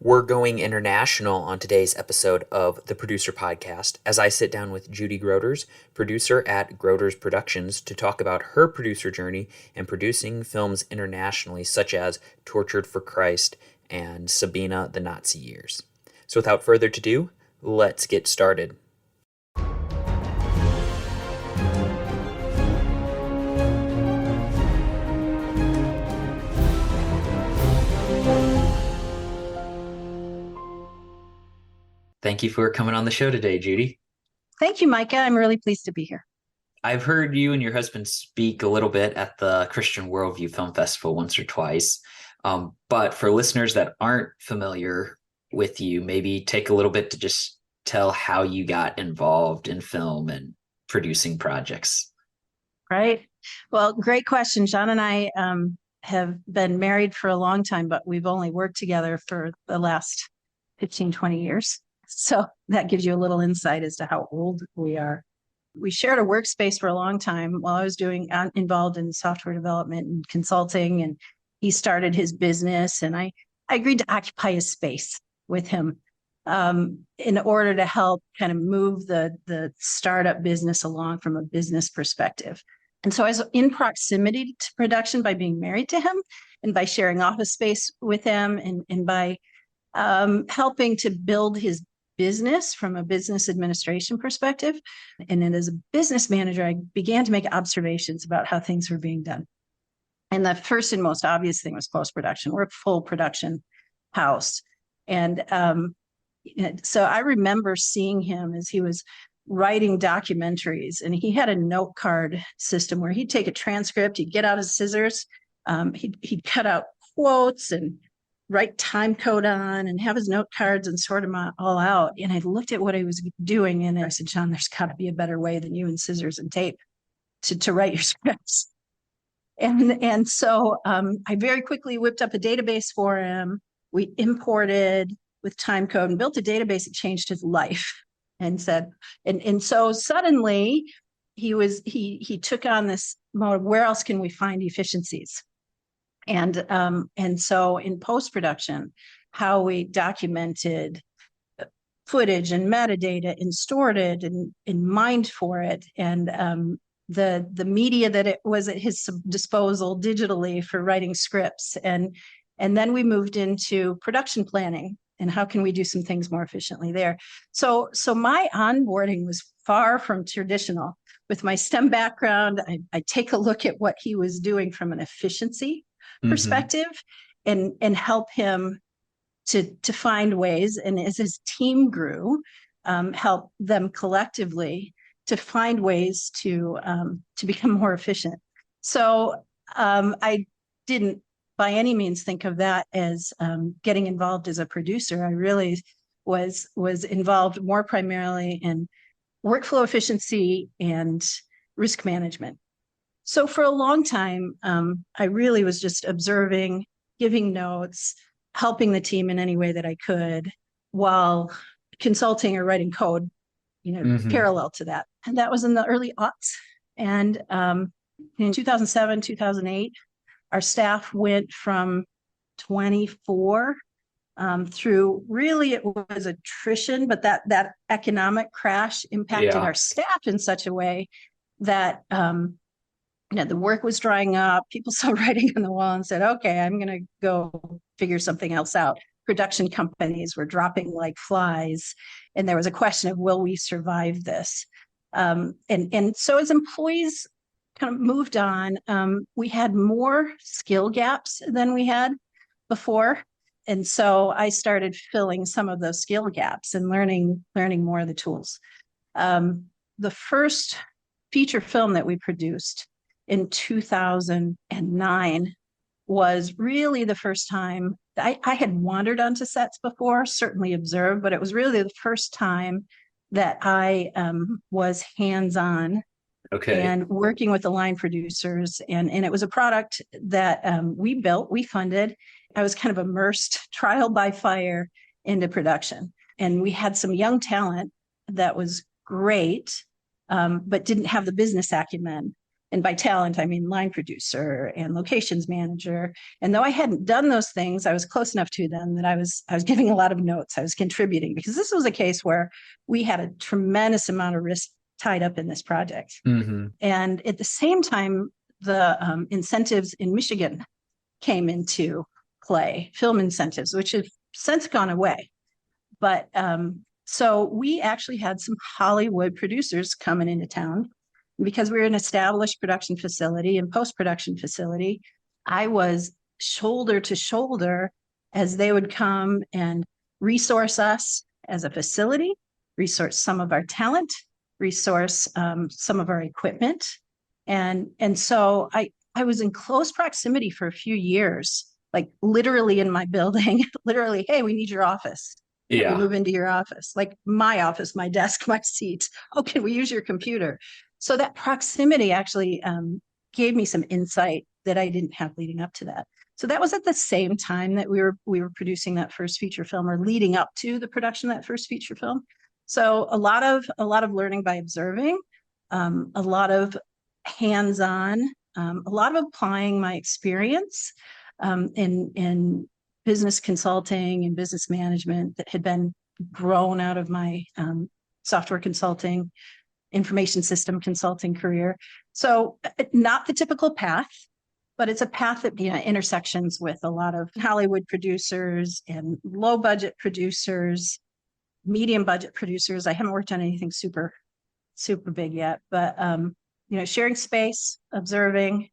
We're going international on today's episode of the Producer Podcast as I sit down with Judy Grooters, producer at Grooters Productions, to talk about her producer journey and producing films internationally, such as Tortured for Christ and Sabina the Nazi Years. So without further ado, let's get started. Thank you for coming on the show today, Judy. Thank you, Micah. I'm really pleased to be here. I've heard you and your husband speak a little bit at the Christian Worldview Film Festival once or twice. But for listeners that aren't familiar with you, maybe take a little bit to just tell how you got involved in film and producing projects. Right. Well, great question. John and I have been married for a long time, but we've only worked together for the last 15, 20 years. So that gives you a little insight as to how old we are. We shared a workspace for a long time while I was involved in software development and consulting, and he started his business, and I agreed to occupy his space with him in order to help kind of move the startup business along from a business perspective. And so I was in proximity to production by being married to him and by sharing office space with him and by helping to build his business from a business administration perspective. And then as a business manager, I began to make observations about how things were being done. And the first and most obvious thing was post-production. We're a full production house. And so I remember seeing him as he was writing documentaries, and he had a note card system where he'd take a transcript, he'd get out his scissors, he'd cut out quotes and write time code on and have his note cards and sort them all out. And I looked at what he was doing and I said, John, there's got to be a better way than you and scissors and tape to write your scripts. And so I very quickly whipped up a database for him. We imported with time code and built a database that changed his life. And said, and so suddenly he took on this mode, where else can we find efficiencies? And so in post-production, how we documented footage and metadata and stored it and mined for it, and the media that it was at his disposal digitally for writing scripts. And then we moved into production planning and how can we do some things more efficiently there. So my onboarding was far from traditional. With my STEM background, I take a look at what he was doing from an efficiency perspective and help him to find ways. And as his team grew, help them collectively to find ways to become more efficient. So I didn't by any means think of that as getting involved as a producer. I really was involved more primarily in workflow efficiency and risk management. So for a long time, I really was just observing, giving notes, helping the team in any way that I could while consulting or writing code, parallel to that. And that was in the early aughts. And in 2007, 2008, our staff went from 24 through, really it was attrition, but that economic crash impacted our staff in such a way that the work was drying up. People saw writing on the wall and said, okay, I'm going to go figure something else out. Production companies were dropping like flies. And there was a question of, will we survive this? And so as employees kind of moved on, we had more skill gaps than we had before. And so I started filling some of those skill gaps and learning more of the tools. The first feature film that we produced in 2009 was really the first time I had wandered onto sets before, certainly observed, but it was really the first time that I was hands-on and working with the line producers. And it was a product that we built, we funded. I was kind of immersed trial by fire into production. And we had some young talent that was great, but didn't have the business acumen. And by talent, I mean line producer and locations manager. And though I hadn't done those things, I was close enough to them that I was giving a lot of notes. I was contributing, because this was a case where we had a tremendous amount of risk tied up in this project. Mm-hmm. And at the same time, the incentives in Michigan came into play, film incentives, which have since gone away. But so we actually had some Hollywood producers coming into town. Because we were an established production facility and post-production facility, I was shoulder to shoulder as they would come and resource us as a facility, resource some of our talent, resource some of our equipment. And so I was in close proximity for a few years, like literally in my building, literally, hey, we need your office. Can we move into your office? Like my office, my desk, my seats. Oh, can we use your computer? So that proximity actually gave me some insight that I didn't have leading up to that. So that was at the same time that we were producing that first feature film, or leading up to the production of that first feature film. So a lot of learning by observing, a lot of hands-on, a lot of applying my experience in business consulting and business management that had been grown out of my software consulting, information system consulting career. So not the typical path, but it's a path that intersections with a lot of Hollywood producers and low budget producers, medium budget producers. I haven't worked on anything super big yet, but sharing space, observing,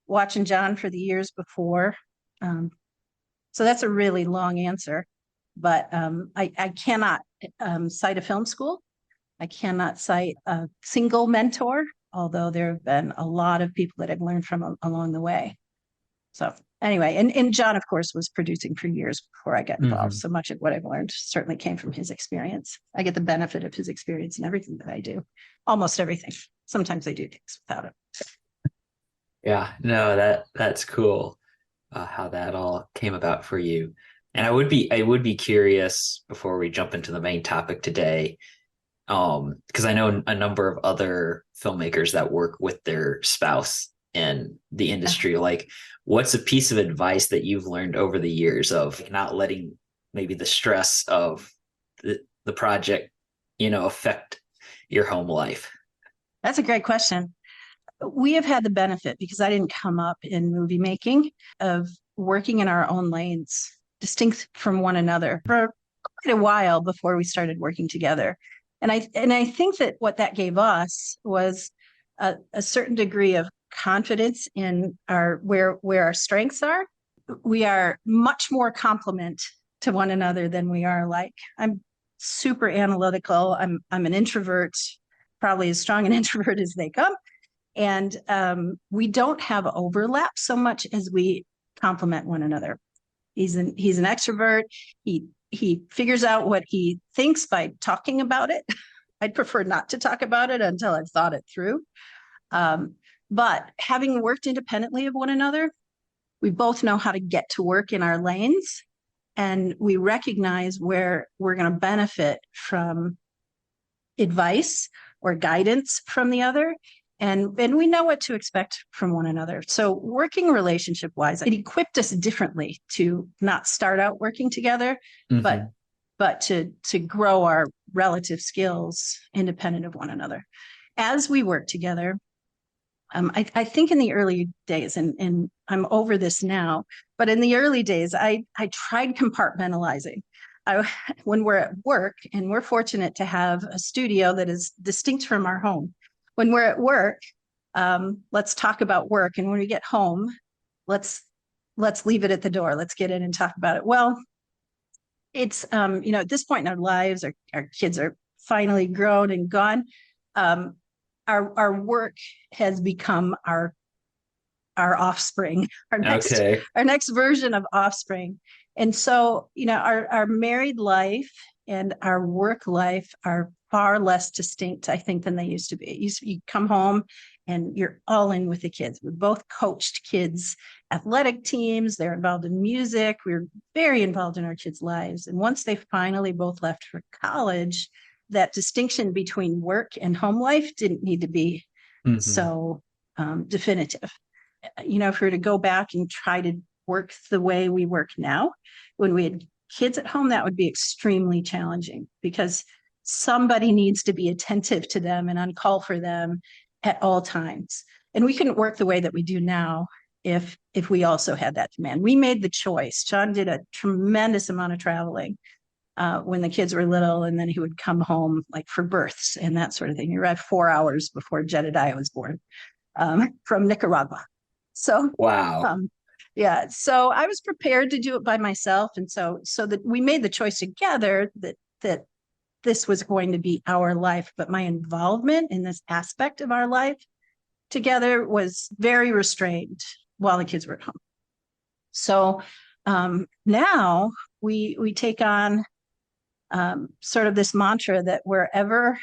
watching John for the years before. So that's a really long answer, but I cannot cite a film school. I cannot cite a single mentor, although there have been a lot of people that I've learned from along the way. So anyway, and John, of course, was producing for years before I got involved. So much of what I've learned certainly came from his experience. I get the benefit of his experience in everything that I do, almost everything. Sometimes I do things without it. Yeah, no, that's cool. How that all came about for you. And I would be curious before we jump into the main topic today, because I know a number of other filmmakers that work with their spouse in the industry. Like, what's a piece of advice that you've learned over the years of not letting maybe the stress of the project, affect your home life? That's a great question. We have had the benefit, because I didn't come up in movie making, of working in our own lanes, distinct from one another, for quite a while before we started working together. And I think that what that gave us was a certain degree of confidence in where our strengths are. We are much more complement to one another than we are alike. I'm super analytical. I'm an introvert, probably as strong an introvert as they come. And we don't have overlap so much as we complement one another. He's an extrovert. He figures out what he thinks by talking about it. I'd prefer not to talk about it until I've thought it through. But having worked independently of one another, we both know how to get to work in our lanes, and we recognize where we're going to benefit from advice or guidance from the other. And we know what to expect from one another. So working relationship wise, it equipped us differently to not start out working together, but to grow our relative skills independent of one another. As we work together, I think in the early days, and I'm over this now, but in the early days, I tried compartmentalizing. When we're at work, and we're fortunate to have a studio that is distinct from our home. When we're at work, let's talk about work. And when we get home, let's leave it at the door. Let's get in and talk about it. Well, it's, at this point in our lives, our kids are finally grown and gone. Our work has become our offspring, our next version of offspring. And so, our married life and our work life are far less distinct, I think, than they used to be. You come home and you're all in with the kids. We both coached kids' athletic teams. They're involved in music. We're very involved in our kids' lives. And once they finally both left for college, that distinction between work and home life didn't need to be so definitive. If we were to go back and try to work the way we work now, when we had kids at home, that would be extremely challenging because somebody needs to be attentive to them and on call for them at all times. And we couldn't work the way that we do now if we also had that demand. We made the choice. John did a tremendous amount of traveling when the kids were little, and then he would come home like for births and that sort of thing. He arrived 4 hours before Jedediah was born from Nicaragua. So, Wow. yeah, so I was prepared to do it by myself. And so that we made the choice together that this was going to be our life, but my involvement in this aspect of our life together was very restrained while the kids were at home. So now we take on sort of this mantra that wherever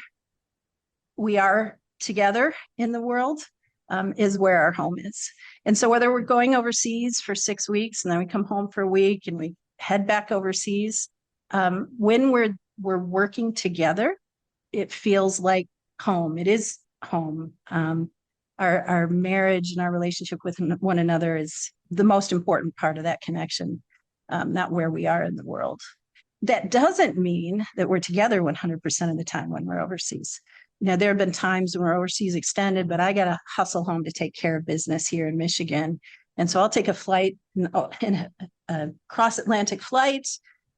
we are together in the world is where our home is. And so whether we're going overseas for 6 weeks and then we come home for a week and we head back overseas, when we're working together, it feels like home. It is home. Our marriage and our relationship with one another is the most important part of that connection, not where we are in the world. That doesn't mean that we're together 100% of the time when we're overseas. There have been times when we're overseas extended, but I got to hustle home to take care of business here in Michigan. And so I'll take a flight, a cross-Atlantic flight,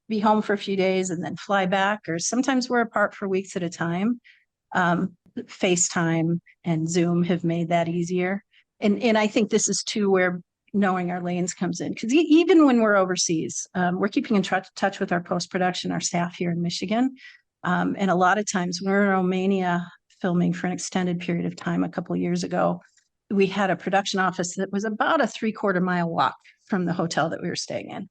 be home for a few days and then fly back. Or sometimes we're apart for weeks at a time. FaceTime and Zoom have made that easier. And I think this is too where knowing our lanes comes in, because even when we're overseas, we're keeping in touch with our post-production, our staff here in Michigan. And a lot of times when we were in Romania filming for an extended period of time a couple of years ago, we had a production office that was about a 3/4 mile walk from the hotel that we were staying in.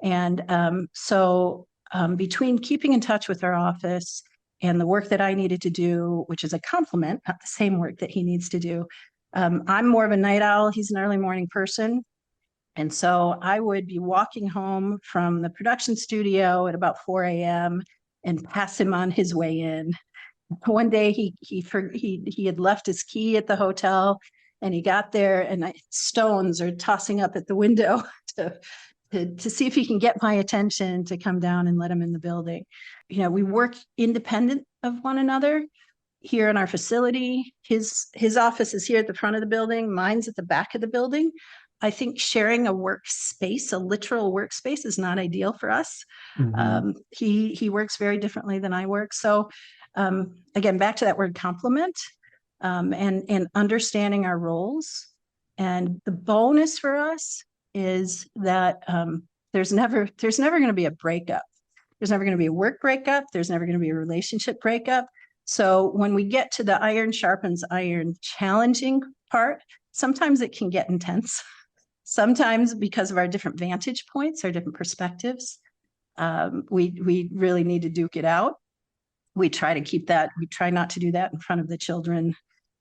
And so between keeping in touch with our office and the work that I needed to do, which is a complement, not the same work that he needs to do, I'm more of a night owl. He's an early morning person. And so I would be walking home from the production studio at about 4 a.m. and pass him on his way in. One day he had left his key at the hotel, and he got there and stones are tossing up at the window to see if he can get my attention to come down and let him in the building. We work independent of one another here in our facility. His office is here at the front of the building. Mine's at the back of the building. I think sharing a workspace, a literal workspace, is not ideal for us. Mm-hmm. He works very differently than I work. So again, back to that word complement, and understanding our roles. And the bonus for us is that there's never going to be a breakup. There's never going to be a work breakup. There's never going to be a relationship breakup. So when we get to the iron sharpens iron challenging part, sometimes it can get intense. Sometimes because of our different vantage points, our different perspectives, we really need to duke it out. We try to keep that. We try not to do that in front of the children,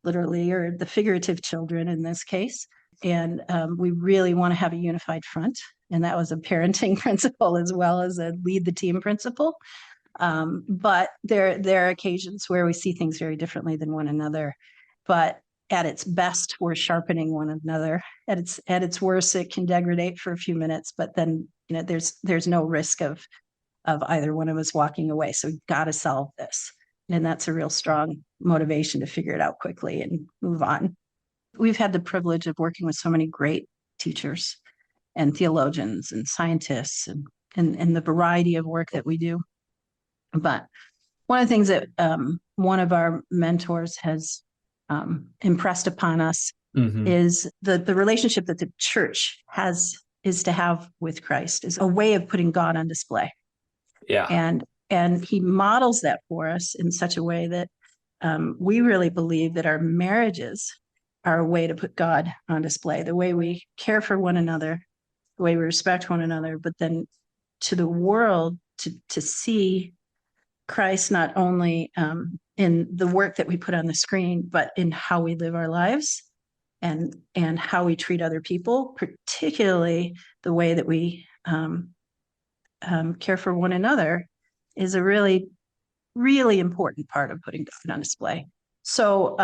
literally, or the figurative children in this case. And we really want to have a unified front. And that was a parenting principle as well as a lead the team principle. But there are occasions where we see things very differently than one another. But at its best, we're sharpening one another. At its worst, it can degrade for a few minutes, but then there's no risk of either one of us walking away. So we've got to solve this. And that's a real strong motivation to figure it out quickly and move on. We've had the privilege of working with so many great teachers and theologians and scientists and the variety of work that we do. But one of the things that one of our mentors has impressed upon us is the relationship that the church is to have with Christ, is a way of putting God on display. Yeah. And he models that for us in such a way that we really believe that our marriages are a way to put God on display, the way we care for one another, the way we respect one another, but then to the world to see Christ not only in the work that we put on the screen, but in how we live our lives and how we treat other people, particularly the way that we care for one another, is a really, really important part of putting God on display. So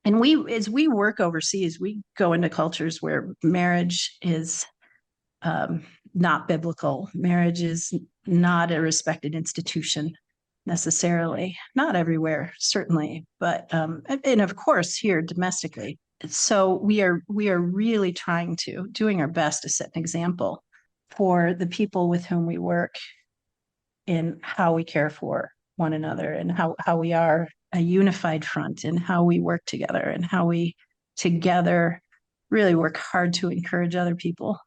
And as we work overseas, we go into cultures where marriage is um, not biblical. Marriage is not a respected institution necessarily, not everywhere, certainly, but and of course here domestically. So we are really trying to doing our best to set an example for the people with whom we work in how we care for one another and how we are a unified front and how we work together and how we together really work hard to encourage other people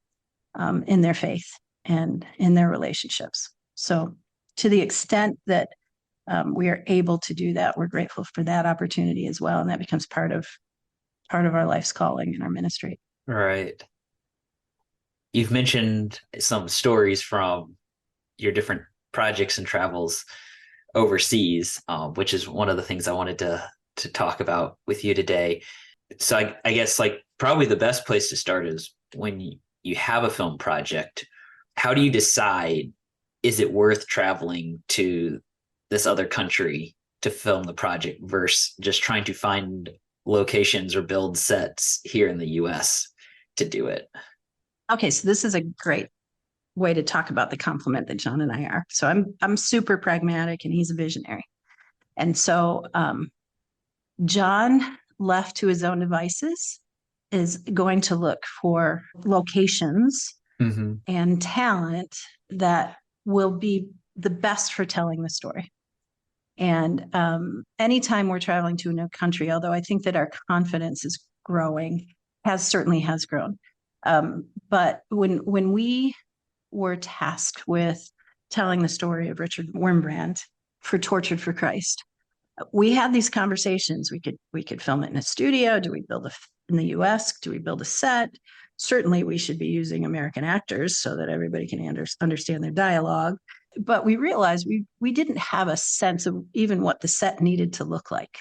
in their faith and in their relationships. So to the extent that we are able to do that, we're grateful for that opportunity as well. And that becomes part of our life's calling and our ministry. Right. You've mentioned some stories from your different projects and travels overseas, which is one of the things I wanted to talk about with you today. So I guess like probably the best place to start is when you have a film project. How do you decide, is it worth traveling to this other country to film the project versus just trying to find locations or build sets here in the US to do it? Okay, so this is a great way to talk about the complement that John and I are. So I'm super pragmatic and he's a visionary. And so John, left to his own devices, is going to look for locations Mm-hmm. and talent that will be the best for telling the story. And anytime we're traveling to a new country, although I think that our confidence is growing, certainly has grown. But when we were tasked with telling the story of Richard Wurmbrand for Tortured for Christ, we had these conversations. We could film it in a studio. Do we build in the US? Do we build a set? Certainly, we should be using American actors so that everybody can understand their dialogue. But we realized we didn't have a sense of even what the set needed to look like.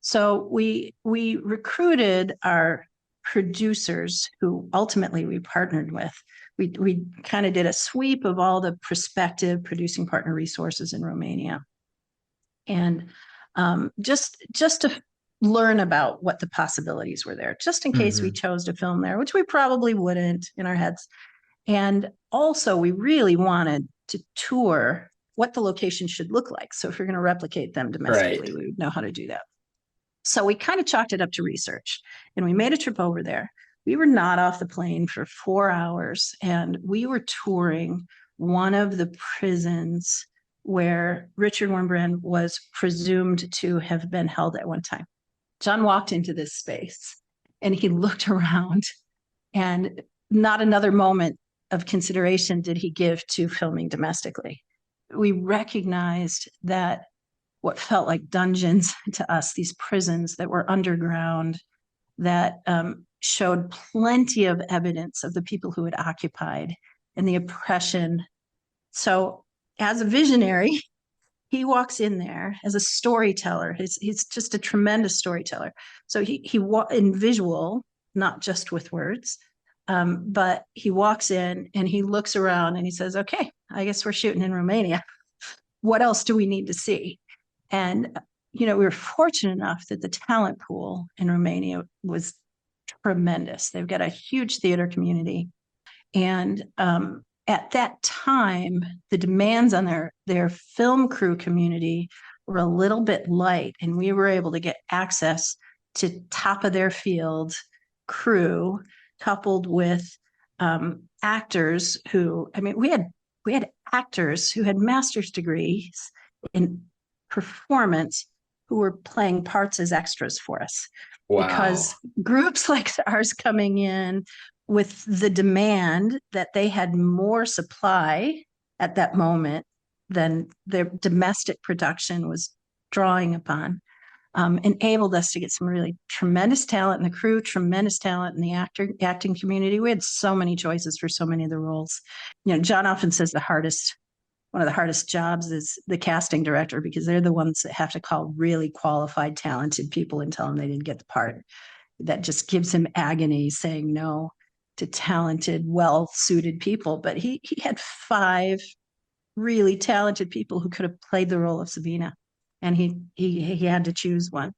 So we recruited our producers, who ultimately we partnered with. We kind of did a sweep of all the prospective producing partner resources in Romania, and just to learn about what the possibilities were there, just in case we Mm-hmm. chose to film there, which we probably wouldn't in our heads. And also, we really wanted to tour what the location should look like. So if you're going to replicate them Right. domestically, we would know how to do that. So we kind of chalked it up to research and we made a trip over there. We were not off the plane for 4 hours and we were touring one of the prisons where Richard Wurmbrand was presumed to have been held at one time. John walked into this space and he looked around, and not another moment of consideration did he give to filming domestically. We recognized that what felt like dungeons to us, these prisons that were underground, that showed plenty of evidence of the people who had occupied and the oppression. So, as a visionary, he walks in there as a storyteller. He's just a tremendous storyteller. So he in visual, not just with words, but he walks in and he looks around and he says, "Okay, I guess we're shooting in Romania. What else do we need to see?" And we were fortunate enough that the talent pool in Romania was tremendous. They've got a huge theater community, and at that time, the demands on their film crew community were a little bit light, and we were able to get access to top of their field crew, coupled with actors who, I mean, we had actors who had master's degrees in performance who were playing parts as extras for us, because Wow. groups like ours coming in with the demand that they had more supply at that moment than their domestic production was drawing upon, enabled us to get some really tremendous talent in the crew, tremendous talent in the acting community. We had so many choices for so many of the roles. John often says one of the hardest jobs is the casting director, because they're the ones that have to call really qualified, talented people and tell them they didn't get the part. That just gives him agony saying no to talented, well-suited people. But he had 5 really talented people who could have played the role of Sabina, and he had to choose one.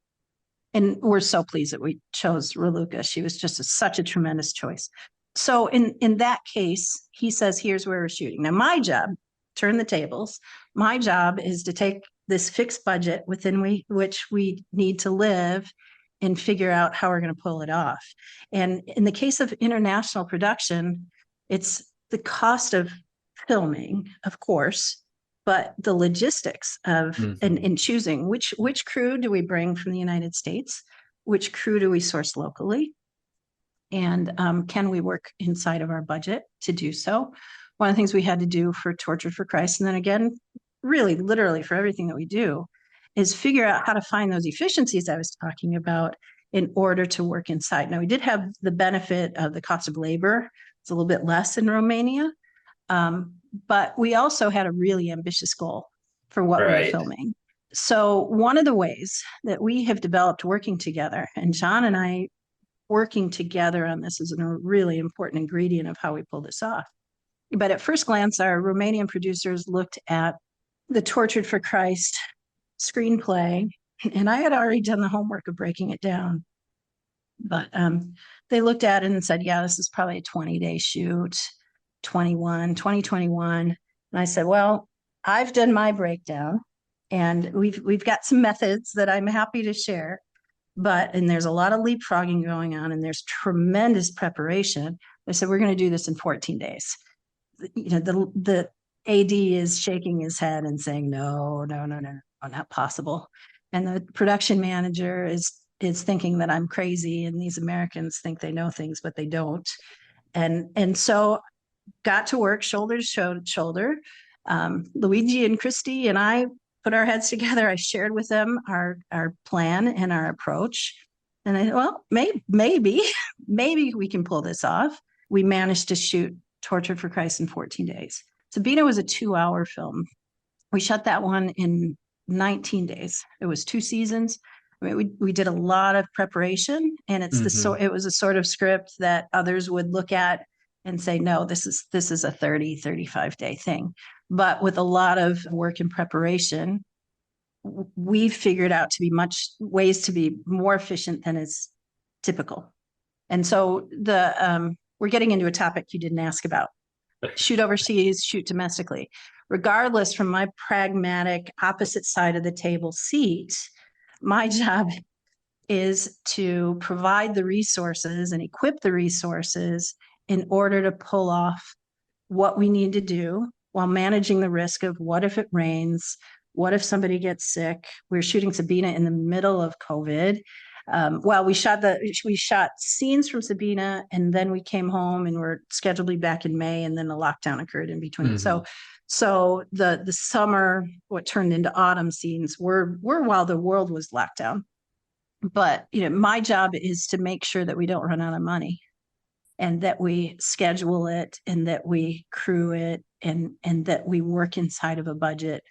And we're so pleased that we chose Raluca. She was just such a tremendous choice. So in that case, he says, here's where we're shooting. Now, my job, turn the tables. My job is to take this fixed budget within which we need to live and figure out how we're going to pull it off. And in the case of international production, it's the cost of filming, of course, but the logistics of and choosing which crew do we bring from the United States, which crew do we source locally, and can we work inside of our budget to do so? One of the things we had to do for Tortured for Christ, and then again, really literally for everything that we do, is figure out how to find those efficiencies I was talking about in order to work inside. Now, we did have the benefit of the cost of labor. It's a little bit less in Romania, but we also had a really ambitious goal for what we were Right. filming. So one of the ways that we have developed working together, and John and I working together on this is a really important ingredient of how we pull this off. But at first glance, our Romanian producers looked at the Tortured for Christ screenplay, and I had already done the homework of breaking it down. But they looked at it and said, yeah, this is probably a 20-day shoot, 2021. And I said, well, I've done my breakdown and we've got some methods that I'm happy to share. And there's a lot of leapfrogging going on and there's tremendous preparation. I said, we're going to do this in 14 days. The AD is shaking his head and saying, no, not possible. And the production manager is thinking that I'm crazy and these Americans think they know things, but they don't. And so got to work shoulder to shoulder. Luigi and Christy and I put our heads together. I shared with them our plan and our approach. And I thought, well, maybe we can pull this off. We managed to shoot Tortured for Christ in 14 days. Sabina was a 2-hour film. We shot that one in 19 days. It was 2 seasons. I mean, we did a lot of preparation, and it was a sort of script that others would look at and say, no, this is a 30, 35-day thing. But with a lot of work and preparation, we figured out to be ways to be more efficient than is typical. And so we're getting into a topic you didn't ask about. Shoot overseas, shoot domestically. Regardless, from my pragmatic opposite side of the table seat, my job is to provide the resources and equip the resources in order to pull off what we need to do while managing the risk of what if it rains? What if somebody gets sick? We're shooting Sabina in the middle of COVID. We shot scenes from Sabina, and then we came home and we're scheduled to be back in May, and then the lockdown occurred in between. So the summer, what turned into autumn scenes were while the world was locked down. But my job is to make sure that we don't run out of money, and that we schedule it, and that we crew it, and that we work inside of a budget,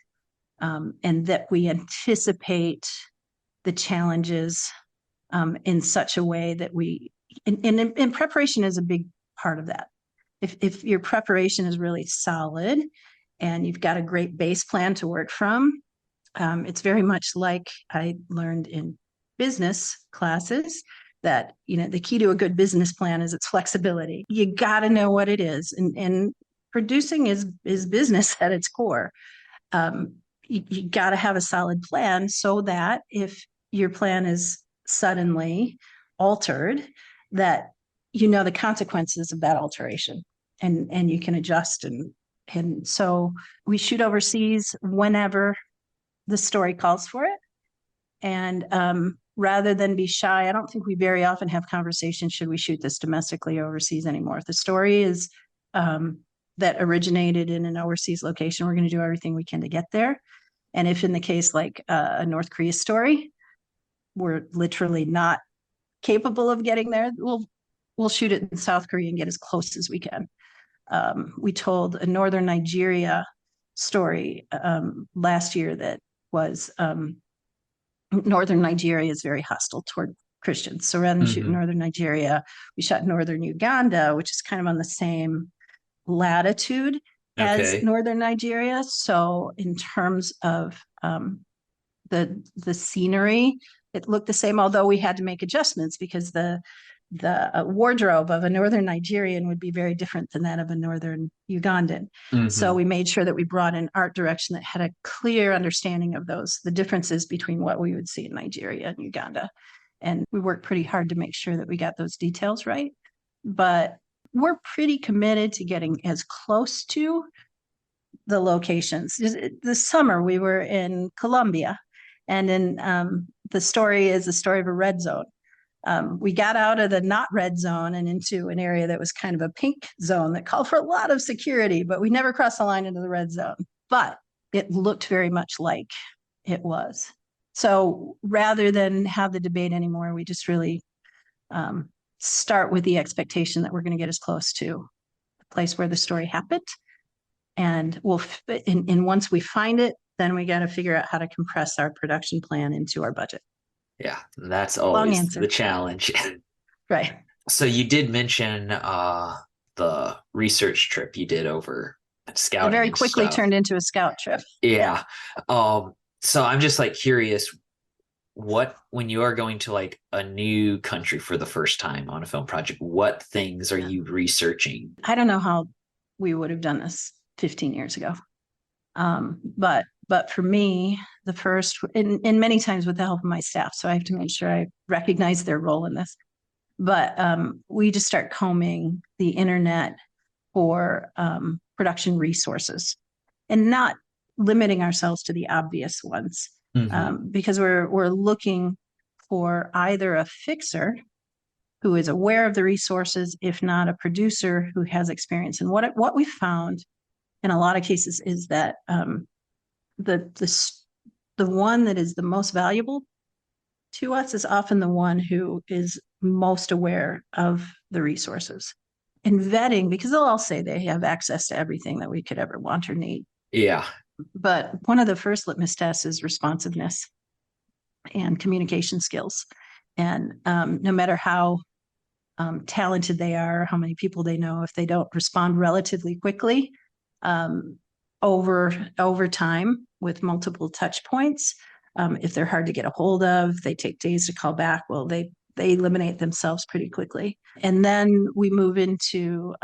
and that we anticipate the challenges in such a way that and preparation is a big part of that. If your preparation is really solid and you've got a great base plan to work from, it's very much like I learned in business classes that, the key to a good business plan is its flexibility. You got to know what it is. And producing is business at its core. You got to have a solid plan so that if your plan is suddenly altered, that the consequences of that alteration, and you can adjust. And so we shoot overseas whenever the story calls for it. And rather than be shy, I don't think we very often have conversations, should we shoot this domestically or overseas anymore? If the story is that originated in an overseas location, we're going to do everything we can to get there. And if in the case like a North Korea story, we're literally not capable of getting there, we'll shoot it in South Korea and get as close as we can. We told a Northern Nigeria story last year that was Northern Nigeria is very hostile toward Christians. So rather than shoot Northern Nigeria, we shot Northern Uganda, which is kind of on the same latitude as Northern Nigeria. So in terms of the scenery, It looked the same, although we had to make adjustments because the wardrobe of a Northern Nigerian would be very different than that of a Northern Ugandan. So we made sure that we brought in art direction that had a clear understanding of the differences between what we would see in Nigeria and Uganda. And we worked pretty hard to make sure that we got those details right. But we're pretty committed to getting as close to the locations. This summer, we were in Colombia, and the story is the story of a red zone. We got out of the not red zone and into an area that was kind of a pink zone that called for a lot of security, but we never crossed the line into the red zone. But it looked very much like it was. So rather than have the debate anymore, we just really start with the expectation that we're going to get as close to the place where the story happened. And once we find it, then we got to figure out how to compress our production plan into our budget. Yeah, that's Long always answer. the challenge. Right. So you did mention the research trip you did over It scouting very and quickly stuff. turned into a scout trip. Yeah. So I'm just like curious, when you are going to like a new country for the first time on a film project, what things are you researching? I don't know how we would have done this 15 years ago. But for me, the first, and many times with the help of my staff, so I have to make sure I recognize their role in this. But we just start combing the internet for production resources and not limiting ourselves to the obvious ones, because we're looking for either a fixer who is aware of the resources, if not a producer who has experience. And what we found in a lot of cases is that the one that is the most valuable to us is often the one who is most aware of the resources. And vetting, because they'll all say they have access to everything that we could ever want or need. Yeah. But one of the first litmus tests is responsiveness and communication skills. And no matter how talented they are, how many people they know, if they don't respond relatively quickly over time with multiple touch points, if they're hard to get a hold of, they take days to call back. Well, they eliminate themselves pretty quickly. And then we move into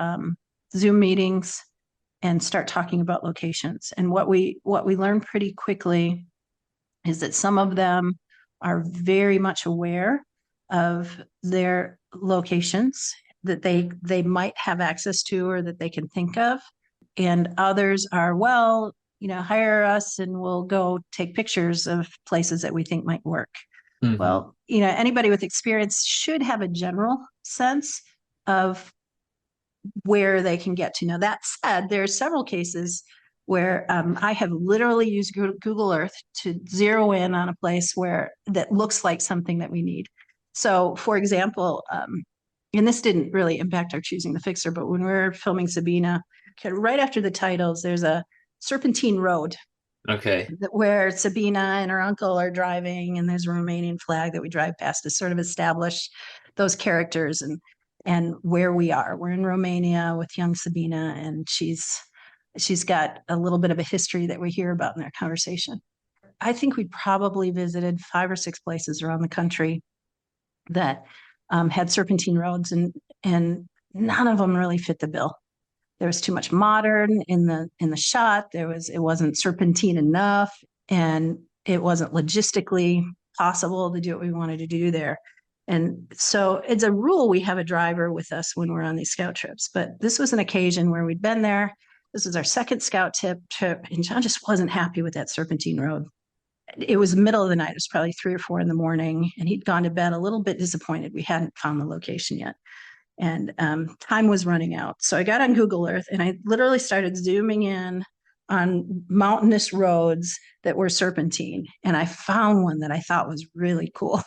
Zoom meetings and start talking about locations. And what we learn pretty quickly is that some of them are very much aware of their locations that they might have access to or that they can think of. And others are, well, hire us and we'll go take pictures of places that we think might work. Well, anybody with experience should have a general sense of where they can get to. Now, that said, there are several cases where I have literally used Google Earth to zero in on a place that looks like something that we need. So, for example, and this didn't really impact our choosing the fixer, but when we were filming Sabina, right after the titles, there's a serpentine road. Okay. Where Sabina and her uncle are driving, and there's a Romanian flag that we drive past to sort of establish those characters and where we are. We're in Romania with young Sabina, and she's got a little bit of a history that we hear about in their conversation. I think we probably visited 5 or 6 places around the country that had serpentine roads, and none of them really fit the bill. There was too much modern in the shot. It wasn't serpentine enough, and it wasn't logistically possible to do what we wanted to do there. And so it's a rule we have a driver with us when we're on these scout trips. But this was an occasion where we'd been there. This was our second scout trip, and John just wasn't happy with that serpentine road. It was the middle of the night. It was probably 3 or 4 in the morning, and he'd gone to bed a little bit disappointed. We hadn't found the location yet. And time was running out. So I got on Google Earth and I literally started zooming in on mountainous roads that were serpentine. And I found one that I thought was really cool.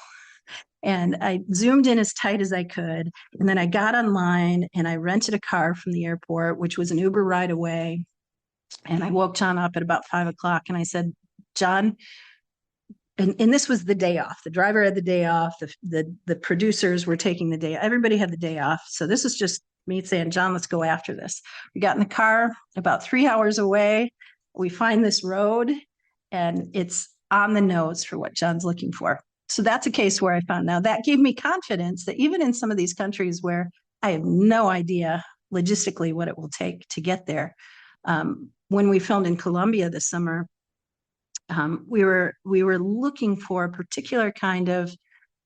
And I zoomed in as tight as I could. And then I got online and I rented a car from the airport, which was an Uber ride away. And I woke John up at about 5 o'clock and I said, John, and this was the day off. The driver had the day off. The producers were taking the day. Everybody had the day off. So this is just me saying, John, let's go after this. We got in the car about 3 hours away. We find this road and it's on the nose for what John's looking for. So that's a case where I found now that gave me confidence that even in some of these countries where I have no idea logistically what it will take to get there. When we filmed in Colombia this summer, we were looking for a particular kind of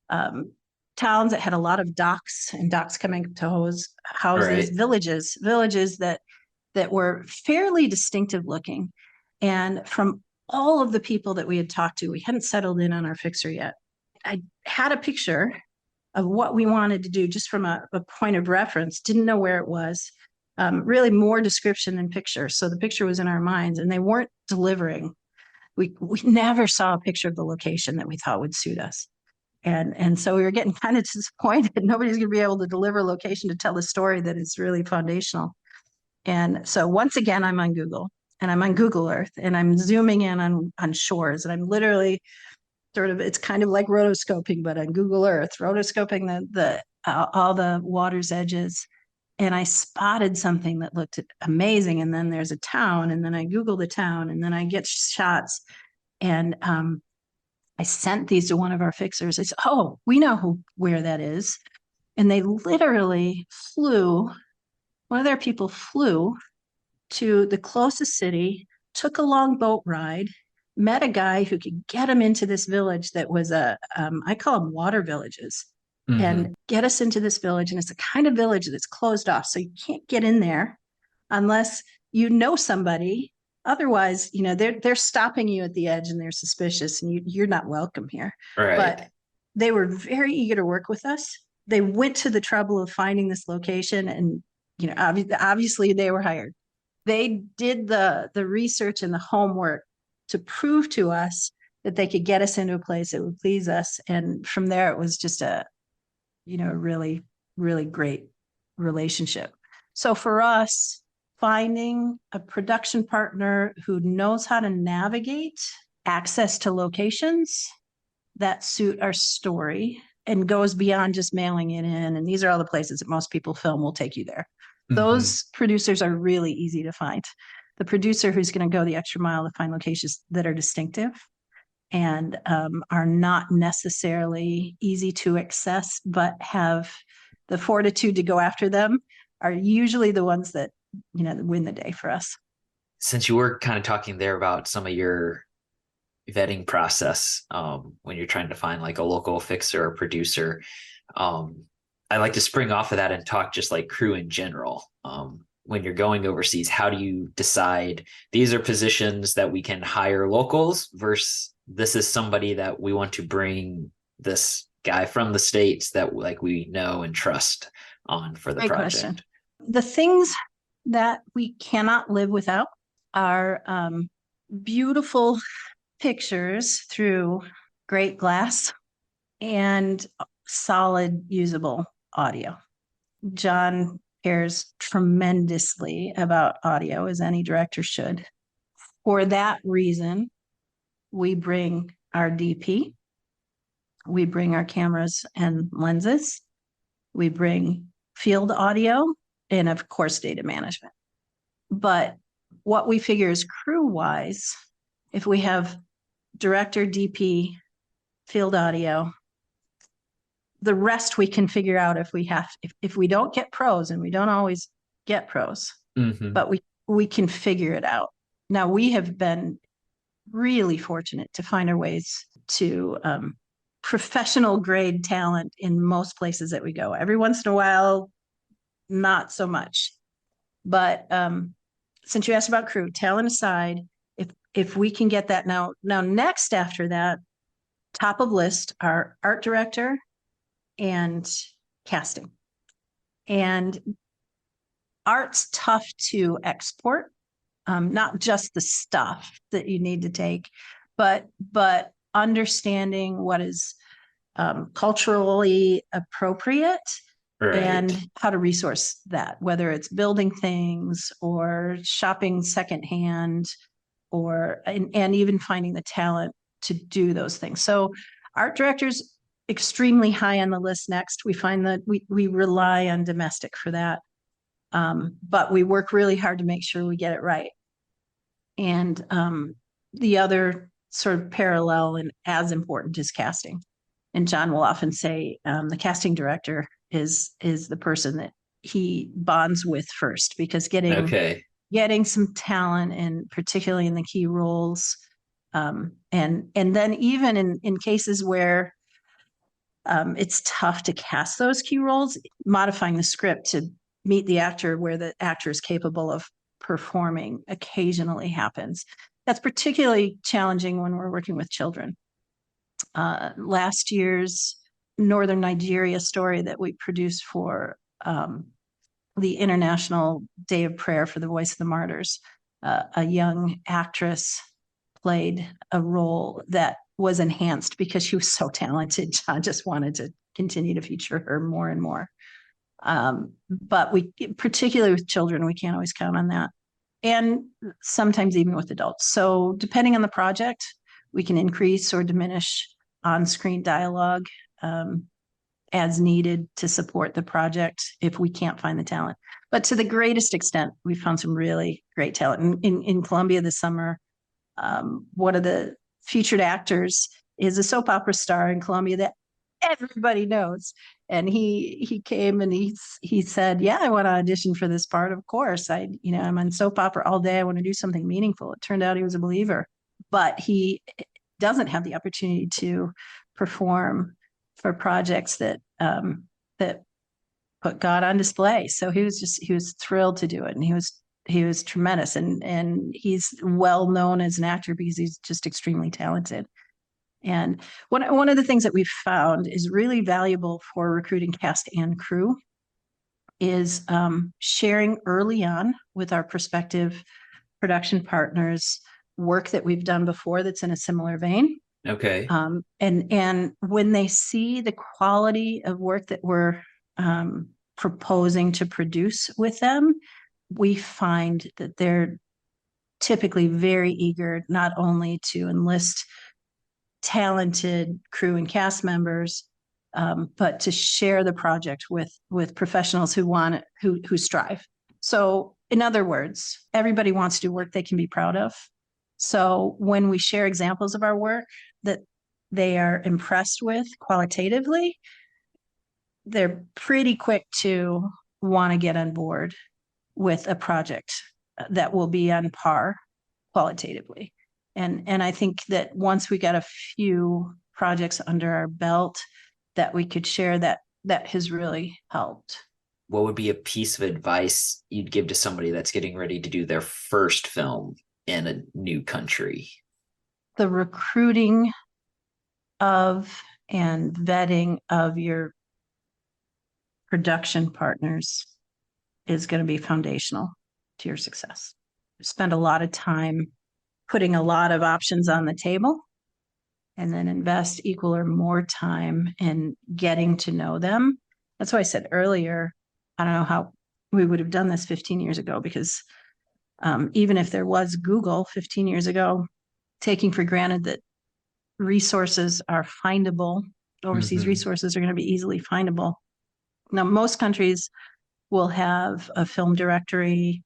um, towns that had a lot of docks and docks coming to houses, Right. villages that were fairly distinctive looking. And from all of the people that we had talked to, we hadn't settled in on our fixer yet. I had a picture of what we wanted to do just from a point of reference, didn't know where it was. Really more description than picture. So the picture was in our minds and they weren't delivering. We never saw a picture of the location that we thought would suit us. And so we were getting kind of disappointed. Nobody's going to be able to deliver a location to tell a story that is really foundational. And so once again, I'm on Google and I'm on Google Earth and I'm zooming in on shores and I'm literally sort of, it's kind of like rotoscoping, but on Google Earth, rotoscoping the all the water's edges. And I spotted something that looked amazing. And then there's a town, and then I Google the town, and then I get shots. And I sent these to one of our fixers. I said, "Oh, we know where that is." And they literally flew, one of their people flew to the closest city, took a long boat ride, met a guy who could get him into this village that was I call them water villages, Hmm. and get us into this village. And it's a kind of village that's closed off. So you can't get in there unless you know somebody. Otherwise, they're stopping you at the edge and they're suspicious and you're not welcome here. Right. But they were very eager to work with us. They went to the trouble of finding this location, and obviously they were hired. They did the research and the homework to prove to us that they could get us into a place that would please us. And from there, it was just a really, really great relationship. So for us, finding a production partner who knows how to navigate access to locations that suit our story and goes beyond just mailing it in. And these are all the places that most people film will take you there. Hmm. Those producers are really easy to find. The producer who's going to go the extra mile to find locations that are distinctive and are not necessarily easy to access, but have the fortitude to go after them are usually the ones that, win the day for us. Since you were kind of talking there about some of your vetting process, when you're trying to find like a local fixer or producer, um, I like to spring off of that and talk just like crew in general. When you're going overseas, how do you decide these are positions that we can hire locals versus this is somebody that we want to bring this guy from the States that like we know and trust on for the Great question. project? The things that we cannot live without are beautiful pictures through great glass and solid usable audio. John cares tremendously about audio, as any director should. For that reason, we bring our DP, we bring our cameras and lenses, we bring field audio, and of course, data management. But what we figure is crew wise, if we have director, DP, field audio, the rest we can figure out if we have, if we don't get pros, and we don't always get pros, Mm-hmm. but we can figure it out. Now we have been really fortunate to find our ways to professional grade talent in most places that we go. Every once in a while, not so much. But since you asked about crew, talent aside, if we can get that now next after that, top of list are art director and casting. And art's tough to export, not just the stuff that you need to take, but understanding what is culturally appropriate Right. and how to resource that, whether it's building things or shopping secondhand and even finding the talent to do those things. So art directors extremely high on the list next. We find that we rely on domestic for that. But we work really hard to make sure we get it right. And the other sort of parallel and as important is casting. And John will often say the casting director is the person that he bonds with first, because Okay. getting some talent, and particularly in the key roles, and then even in cases where it's tough to cast those key roles, modifying the script to meet the actor where the actor is capable of performing occasionally happens. That's particularly challenging when we're working with children. Last year's Northern Nigeria story that we produced for the International Day of Prayer for the Voice of the Martyrs, a young actress played a role that was enhanced because she was so talented. John just wanted to continue to feature her more and more. But we, particularly with children, we can't always count on that. And sometimes even with adults. So depending on the project, we can increase or diminish on-screen dialogue as needed to support the project if we can't find the talent. But to the greatest extent, we found some really great talent. In Colombia this summer, one of the featured actors is a soap opera star in Colombia that everybody knows. And he came and he said, "Yeah, I want to audition for this part. Of course, I'm on soap opera all day. I want to do something meaningful." It turned out he was a believer, but he doesn't have the opportunity to perform for projects that put God on display. So he was thrilled to do it, and he was tremendous, and he's well known as an actor because he's just extremely talented. And one of the things that we've found is really valuable for recruiting cast and crew is sharing early on with our prospective production partners work that we've done before that's in a similar vein. Okay. And when they see the quality of work that we're proposing to produce with them, we find that they're typically very eager not only to enlist talented crew and cast members, but to share the project with professionals who strive. So, in other words, everybody wants to do work they can be proud of. So when we share examples of our work that they are impressed with qualitatively, they're pretty quick to want to get on board with a project that will be on par qualitatively. And I think that once we got a few projects under our belt that we could share, that has really helped. What would be a piece of advice you'd give to somebody that's getting ready to do their first film in a new country? The recruiting of and vetting of your production partners is going to be foundational to your success. Spend a lot of time putting a lot of options on the table, and then invest equal or more time in getting to know them. That's why I said earlier, I don't know how we would have done this 15 years ago, because even if there was Google 15 years ago, taking for granted that resources are findable, overseas Mm-hmm. resources are going to be easily findable. Now, most countries will have a film directory,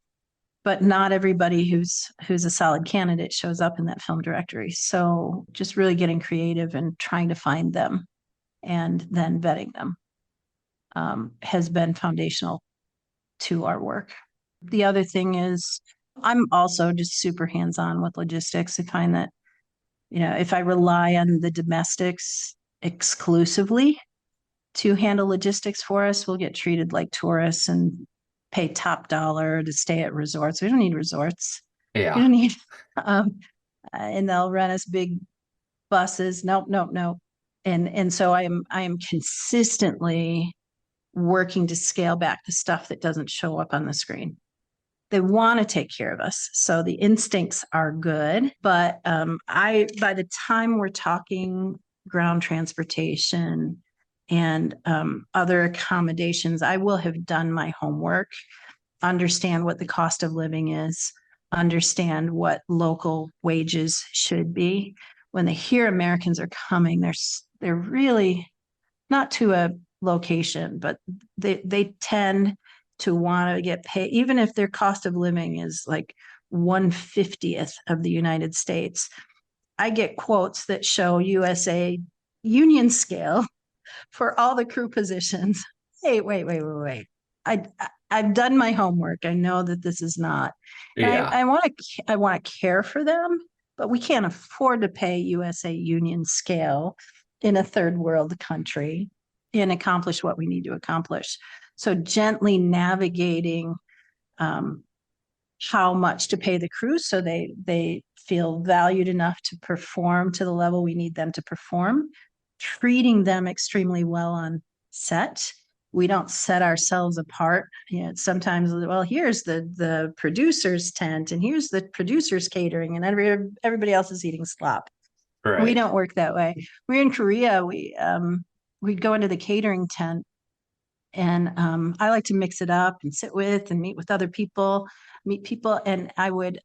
but not everybody who's a solid candidate shows up in that film directory. So just really getting creative and trying to find them and then vetting them has been foundational to our work. The other thing is I'm also just super hands-on with logistics. I find that, if I rely on the domestics exclusively to handle logistics for us, we'll get treated like tourists and pay top dollar to stay at resorts. We don't need resorts. We Yeah. don't need, and they'll rent us big buses. Nope, nope, nope. And so I am consistently working to scale back the stuff that doesn't show up on the screen. They want to take care of us, so the instincts are good. But by the time we're talking ground transportation and other accommodations, I will have done my homework, understand what the cost of living is, understand what local wages should be. When they hear Americans are coming, they're really not to a location, but they tend to want to get paid, even if their cost of living is like 1/50th of the United States. I get quotes that show USA, union scale for all the crew positions. Hey, wait. I, I've done my homework. I know that this is not, and Yeah. I want to care for them, but we can't afford to pay USA union scale in a third world country and accomplish what we need to accomplish. So gently navigating um, how much to pay the crew so they feel valued enough to perform to the level we need them to perform, treating them extremely well on set. We don't set ourselves apart. Sometimes, well, here's the producer's tent and here's the producer's catering and everybody else is eating slop. We Right. don't work that way. We're in Korea. We'd go into the catering tent, and I like to mix it up and sit with and meet with other people, meet people. And I would,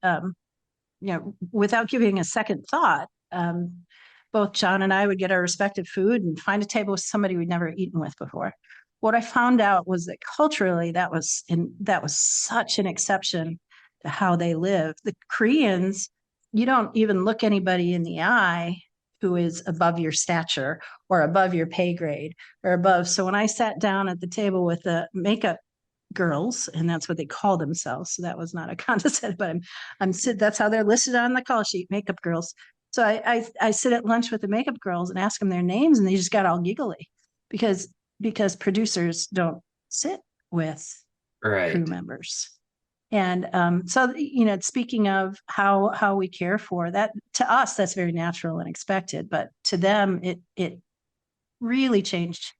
without giving a second thought, both John and I would get our respective food and find a table with somebody we'd never eaten with before. What I found out was that culturally, that was such an exception to how they live. The Koreans, you don't even look anybody in the eye who is above your stature or above your pay grade or above. So when I sat down at the table with the makeup girls, and that's what they call themselves. So that was not a condescending, but that's how they're listed on the call sheet, makeup girls. So I sit at lunch with the makeup girls and ask them their names, and they just got all giggly because producers don't sit with crew Right. members. And so, speaking of how we care for that, to us, that's very natural and expected, but to them, it really changed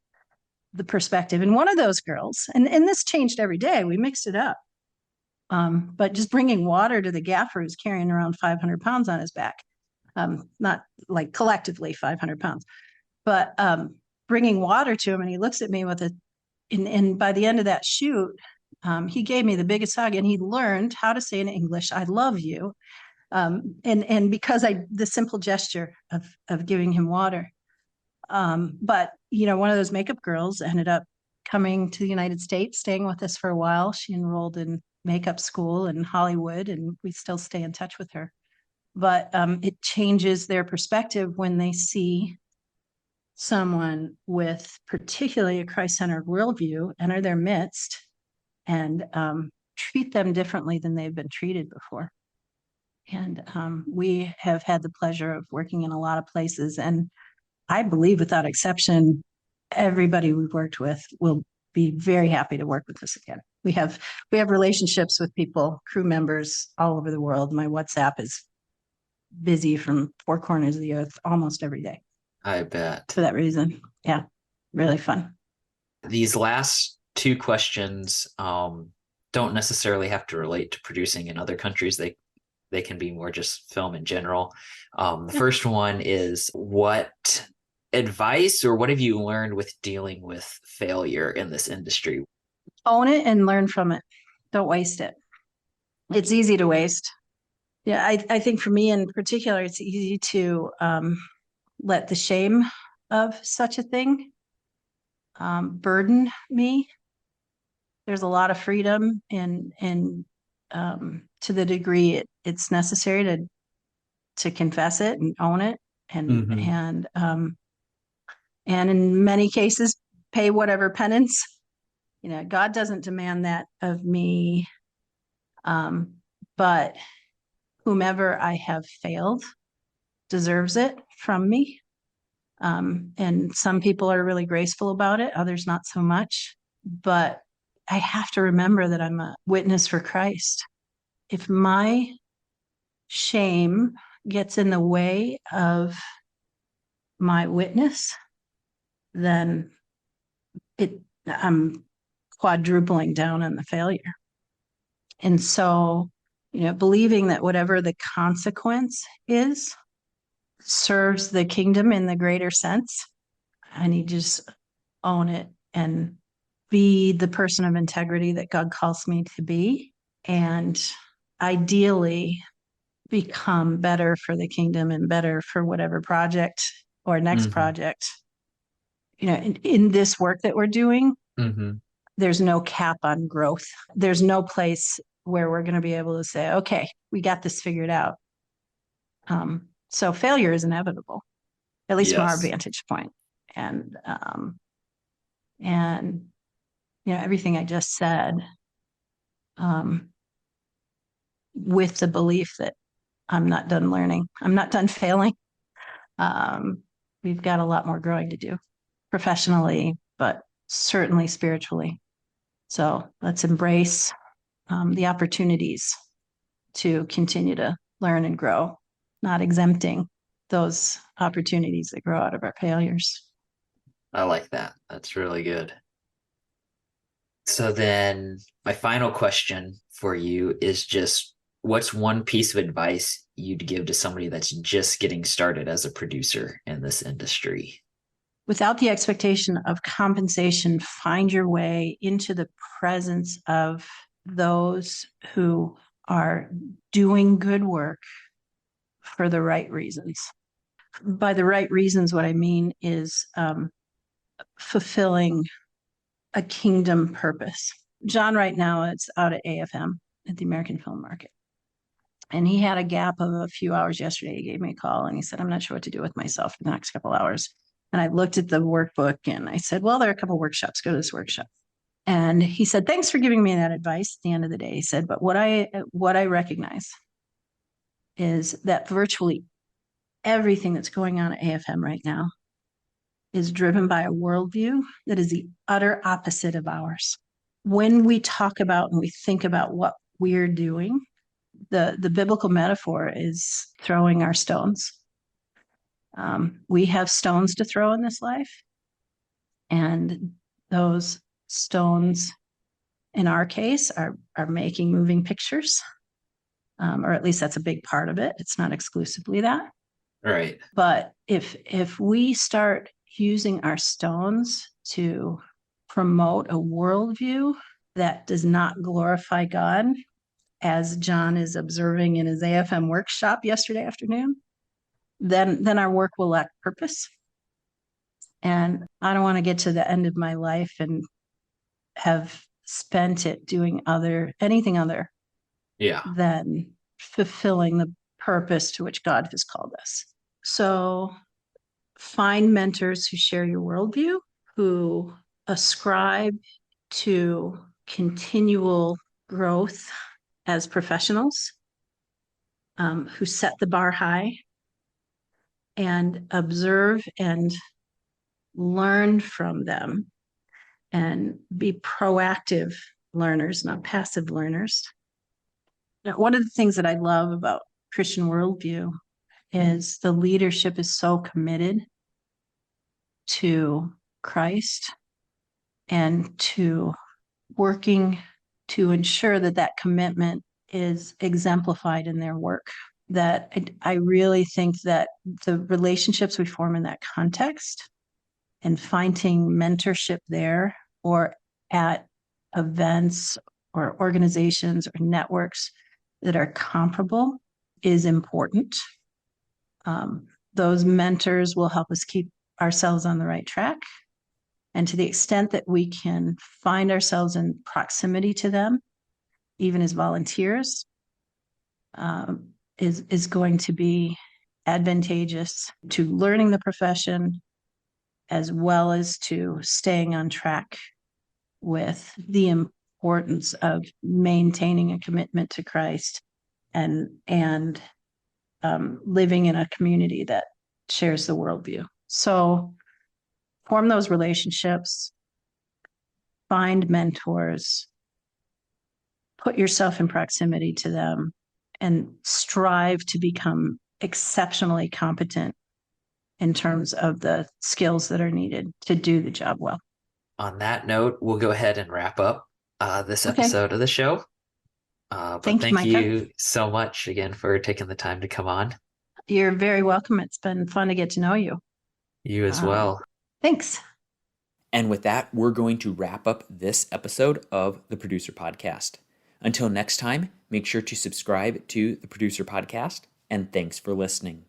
the perspective. And one of those girls, and this changed every day, we mixed it up. But just bringing water to the gaffer who's carrying around 500 pounds on his back, not like collectively 500 pounds, but bringing water to him. And he looks at me with and by the end of that shoot, he gave me the biggest hug and he learned how to say in English, "I love you." And because the simple gesture of giving him water. But one of those makeup girls ended up coming to the United States, staying with us for a while. She enrolled in makeup school in Hollywood, and we still stay in touch with her. But it changes their perspective when they see someone with particularly a Christ-centered worldview enter their midst and treat them differently than they've been treated before. And we have had the pleasure of working in a lot of places, and I believe without exception, everybody we've worked with will be very happy to work with us again. We have relationships with people, crew members all over the world. My WhatsApp is busy from four corners of the earth almost every day I bet. for that reason. Yeah, really fun. These last two questions don't necessarily have to relate to producing in other countries. They can be more just film in general. The first one is, what advice or what have you learned with dealing with failure in this industry? Own it and learn from it. Don't waste it. It's easy to waste. Yeah, I think for me in particular, it's easy to let the shame of such a thing burden me. There's a lot of freedom in to the degree it's necessary to confess it and own it and Mm-hmm. and in many cases pay whatever penance. God doesn't demand that of me, but whomever I have failed deserves it from me. And some people are really graceful about it, others not so much. But I have to remember that I'm a witness for Christ. If my shame gets in the way of my witness, then I'm quadrupling down on the failure. And so, believing that whatever the consequence is serves the kingdom in the greater sense, I need to just own it and be the person of integrity that God calls me to be. And ideally, become better for the kingdom and better for whatever project or next Mm-hmm. project. In this work that we're doing, Mm-hmm. there's no cap on growth. There's no place where we're going to be able to say, okay, we got this figured out. So failure is inevitable. at least from our Yes. vantage point. And, and, everything I just said, with the belief that I'm not done learning, I'm not done failing. We've got a lot more growing to do professionally, but certainly spiritually. So let's embrace the opportunities to continue to learn and grow, not exempting those opportunities that grow out of our failures. I like that. That's really good. So then my final question for you is just what's one piece of advice you'd give to somebody that's just getting started as a producer in this industry? Without the expectation of compensation, find your way into the presence of those who are doing good work for the right reasons. By the right reasons, what I mean is fulfilling a kingdom purpose. John, right now, it's out at AFM at the American Film Market. And he had a gap of a few hours yesterday. He gave me a call and he said, I'm not sure what to do with myself for the next couple hours. And I looked at the workbook and I said, well, there are a couple workshops. Go to this workshop. And he said, thanks for giving me that advice at the end of the day. He said, but what I recognize is that virtually everything that's going on at AFM right now is driven by a worldview that is the utter opposite of ours. When we talk about and we think about what we're doing, the biblical metaphor is throwing our stones. We have stones to throw in this life, and those stones, in our case, are making moving pictures, or at least that's a big part of it. It's not exclusively that. Right. But if we start using our stones to promote a worldview that does not glorify God, as John is observing in his AFM workshop yesterday afternoon, then our work will lack purpose. And I don't want to get to the end of my life and have spent it doing anything other Yeah. than fulfilling the purpose to which God has called us. So find mentors who share your worldview, who ascribe to continual growth as professionals, who set the bar high, and observe and learn from them and be proactive learners, not passive learners. Now, one of the things that I love about Christian worldview is the leadership is so committed to Christ and to working to ensure that that commitment is exemplified in their work. That I really think that the relationships we form in that context and finding mentorship there or at events or organizations or networks that are comparable is important. Those mentors will help us keep ourselves on the right track. And to the extent that we can find ourselves in proximity to them, even as volunteers, is going to be advantageous to learning the profession as well as to staying on track with the importance of maintaining a commitment to Christ and living in a community that shares the worldview. So form those relationships, find mentors, put yourself in proximity to them, and strive to become exceptionally competent in terms of the skills that are needed to do the job well. On that note, we'll go ahead and wrap up this Okay. episode of the show. But Thank you, thank Micah. you so much again for taking the time to come on. You're very welcome. It's been fun to get to know you. You as well. Thanks. And with that, we're going to wrap up this episode of the Producer Podcast. Until next time, make sure to subscribe to the Producer Podcast, and thanks for listening.